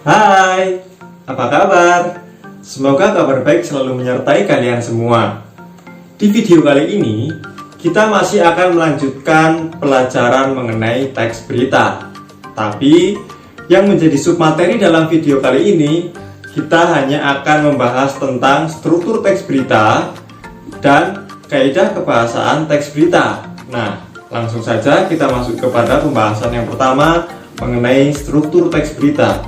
Hai, apa kabar? Semoga kabar baik selalu menyertai kalian semua. Di video kali ini, kita masih akan melanjutkan pelajaran mengenai teks berita. Tapi, yang menjadi submateri dalam video kali ini, kita hanya akan membahas tentang struktur teks berita dan kaidah kebahasaan teks berita. Nah, langsung saja kita masuk kepada pembahasan yang pertama mengenai struktur teks berita.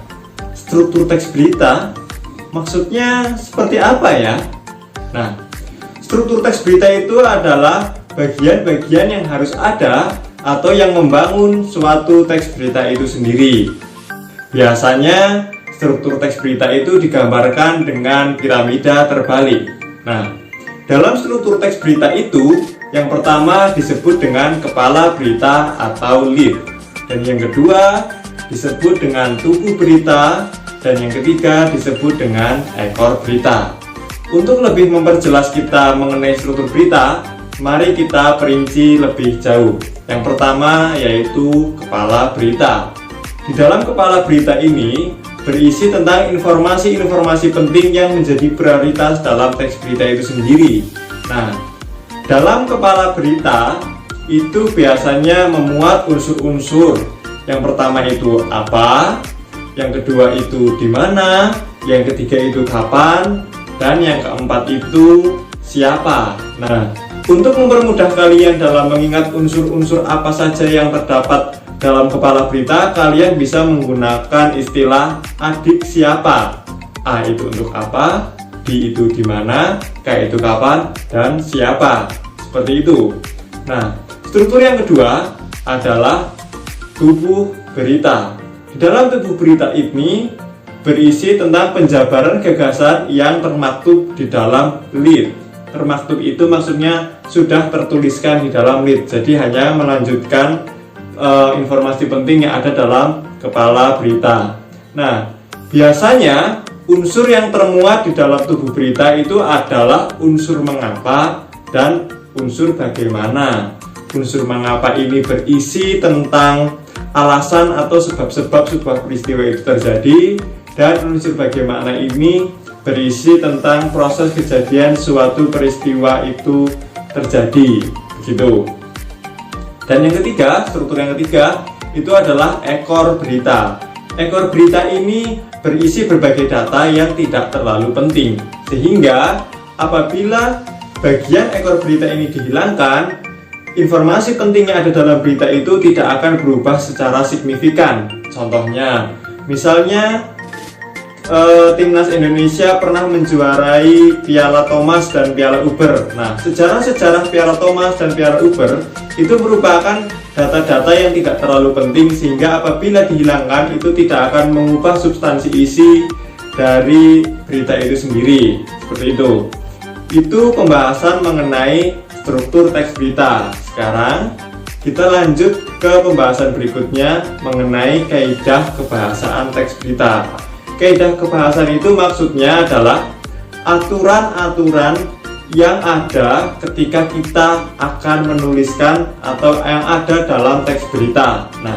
Struktur teks berita maksudnya seperti apa ya? Nah, struktur teks berita itu adalah bagian-bagian yang harus ada atau yang membangun suatu teks berita itu sendiri. Biasanya struktur teks berita itu digambarkan dengan piramida terbalik. Nah, dalam struktur teks berita itu, yang pertama disebut dengan kepala berita atau lead, dan yang kedua disebut dengan tubuh berita, dan yang ketiga disebut dengan ekor berita. Untuk lebih memperjelas kita mengenai struktur berita, mari kita perinci lebih jauh. Yang pertama yaitu kepala berita. Di dalam kepala berita ini berisi tentang informasi-informasi penting yang menjadi prioritas dalam teks berita itu sendiri. Nah, dalam kepala berita itu biasanya memuat unsur-unsur. Yang pertama itu apa, yang kedua itu di mana, yang ketiga itu kapan, dan yang keempat itu siapa. Nah, untuk mempermudah kalian dalam mengingat unsur-unsur apa saja yang terdapat dalam kepala berita, kalian bisa menggunakan istilah adik siapa. A itu untuk apa, D itu di mana, K itu kapan, dan siapa. Seperti itu. Nah, struktur yang kedua adalah tubuh berita. Di dalam tubuh berita ini berisi tentang penjabaran gagasan yang termaktub di dalam lead. Termaktub itu maksudnya sudah tertuliskan di dalam lead, jadi hanya melanjutkan informasi penting yang ada dalam kepala berita. Nah, biasanya unsur yang termuat di dalam tubuh berita itu adalah unsur mengapa dan unsur bagaimana. Unsur mengapa ini berisi tentang alasan atau sebab-sebab sebuah peristiwa itu terjadi, dan unsur bagaimana ini berisi tentang proses kejadian suatu peristiwa itu terjadi, begitu. Dan yang ketiga, struktur yang ketiga itu adalah ekor berita. Ekor berita ini berisi berbagai data yang tidak terlalu penting, sehingga apabila bagian ekor berita ini dihilangkan, informasi penting yang ada dalam berita itu tidak akan berubah secara signifikan. Contohnya, misalnya Timnas Indonesia pernah menjuarai Piala Thomas dan Piala Uber. Nah, sejarah-sejarah Piala Thomas dan Piala Uber itu merupakan data-data yang tidak terlalu penting, sehingga apabila dihilangkan itu tidak akan mengubah substansi isi dari berita itu sendiri. Seperti itu. Itu pembahasan mengenai struktur teks berita. Sekarang kita lanjut ke pembahasan berikutnya mengenai kaidah kebahasaan teks berita. Kaidah kebahasaan itu maksudnya adalah aturan-aturan yang ada ketika kita akan menuliskan atau yang ada dalam teks berita. Nah,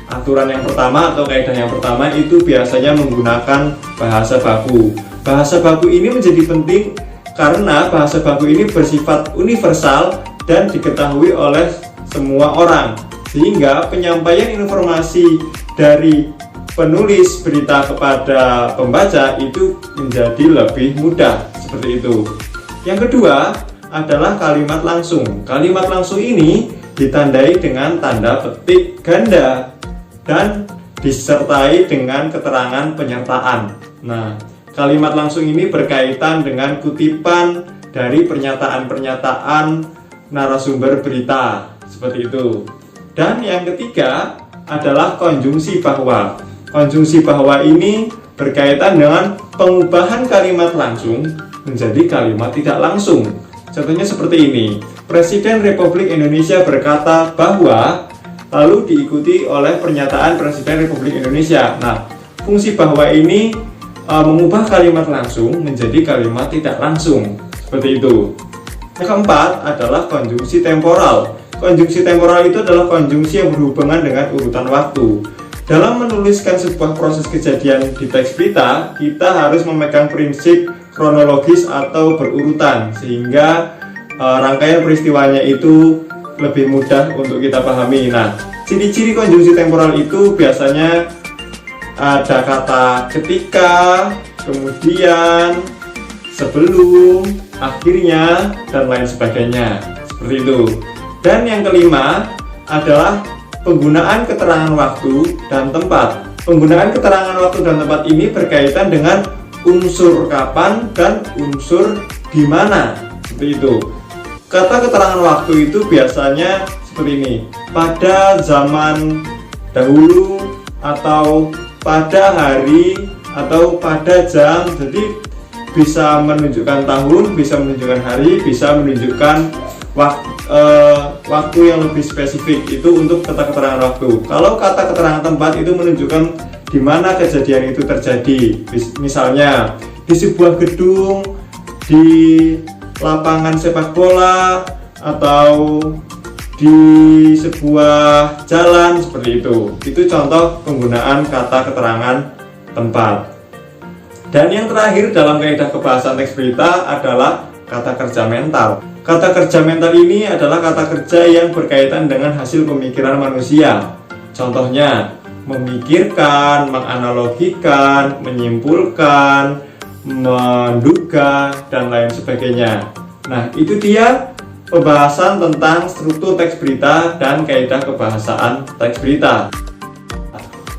aturan yang pertama atau kaidah yang pertama itu biasanya menggunakan bahasa baku. Bahasa baku ini menjadi penting karena bahasa baku ini bersifat universal dan diketahui oleh semua orang, sehingga penyampaian informasi dari penulis berita kepada pembaca itu menjadi lebih mudah, seperti itu. Yang kedua adalah kalimat langsung. Kalimat langsung ini ditandai dengan tanda petik ganda dan disertai dengan keterangan penyertaan. Nah, kalimat langsung ini berkaitan dengan kutipan dari pernyataan-pernyataan narasumber berita, seperti itu. Dan yang ketiga adalah konjungsi bahwa. Konjungsi bahwa ini berkaitan dengan pengubahan kalimat langsung menjadi kalimat tidak langsung. Contohnya seperti ini. Presiden Republik Indonesia berkata bahwa, lalu diikuti oleh pernyataan Presiden Republik Indonesia. Nah, fungsi bahwa ini mengubah kalimat langsung menjadi kalimat tidak langsung, seperti itu. Yang keempat adalah konjungsi temporal. Konjungsi temporal itu adalah konjungsi yang berhubungan dengan urutan waktu. Dalam menuliskan sebuah proses kejadian di teks berita, kita harus memegang prinsip kronologis atau berurutan, sehingga rangkaian peristiwanya itu lebih mudah untuk kita pahami. Nah, ciri-ciri konjungsi temporal itu biasanya ada kata ketika, kemudian, sebelum, akhirnya, dan lain sebagainya. Seperti itu. Dan yang kelima adalah penggunaan keterangan waktu dan tempat. Penggunaan keterangan waktu dan tempat ini berkaitan dengan unsur kapan dan unsur di mana. Seperti itu. Kata keterangan waktu itu biasanya seperti ini. Pada zaman dahulu, atau pada hari, atau pada jam. Jadi bisa menunjukkan tahun, bisa menunjukkan hari, bisa menunjukkan waktu yang lebih spesifik. Itu untuk kata keterangan waktu. Kalau kata keterangan tempat itu menunjukkan di mana kejadian itu terjadi. Misalnya di sebuah gedung, di lapangan sepak bola, atau di sebuah jalan, seperti itu. Itu contoh penggunaan kata keterangan tempat. Dan yang terakhir dalam kaidah kebahasaan teks berita adalah kata kerja mental. Kata kerja mental ini adalah kata kerja yang berkaitan dengan hasil pemikiran manusia. Contohnya, memikirkan, menganalogikan, menyimpulkan, menduga, dan lain sebagainya. Nah, itu dia pembahasan tentang struktur teks berita dan kaidah kebahasaan teks berita.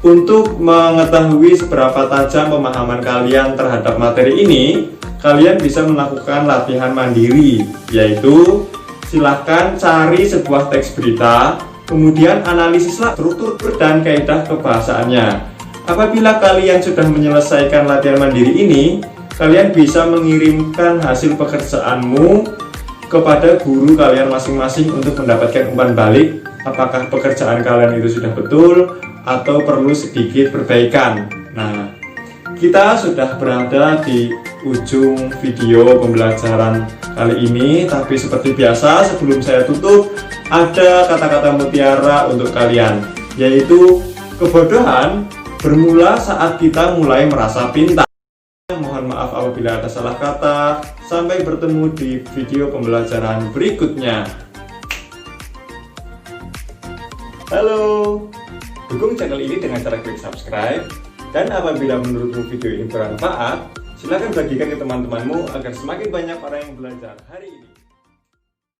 Untuk mengetahui seberapa tajam pemahaman kalian terhadap materi ini, kalian bisa melakukan latihan mandiri, yaitu silahkan cari sebuah teks berita, kemudian analisislah struktur dan kaidah kebahasaannya. Apabila kalian sudah menyelesaikan latihan mandiri ini, kalian bisa mengirimkan hasil pekerjaanmu kepada guru kalian masing-masing untuk mendapatkan umpan balik apakah pekerjaan kalian itu sudah betul atau perlu sedikit perbaikan. Nah, kita sudah berada di ujung video pembelajaran kali ini, tapi seperti biasa sebelum saya tutup ada kata-kata mutiara untuk kalian, yaitu kebodohan bermula saat kita mulai merasa pintar. Mohon maaf apabila ada salah kata. Sampai bertemu di video pembelajaran berikutnya. Halo, dukung channel ini dengan cara klik subscribe. Dan apabila menurutmu video ini bermanfaat, silakan bagikan ke teman-temanmu agar semakin banyak orang yang belajar hari ini.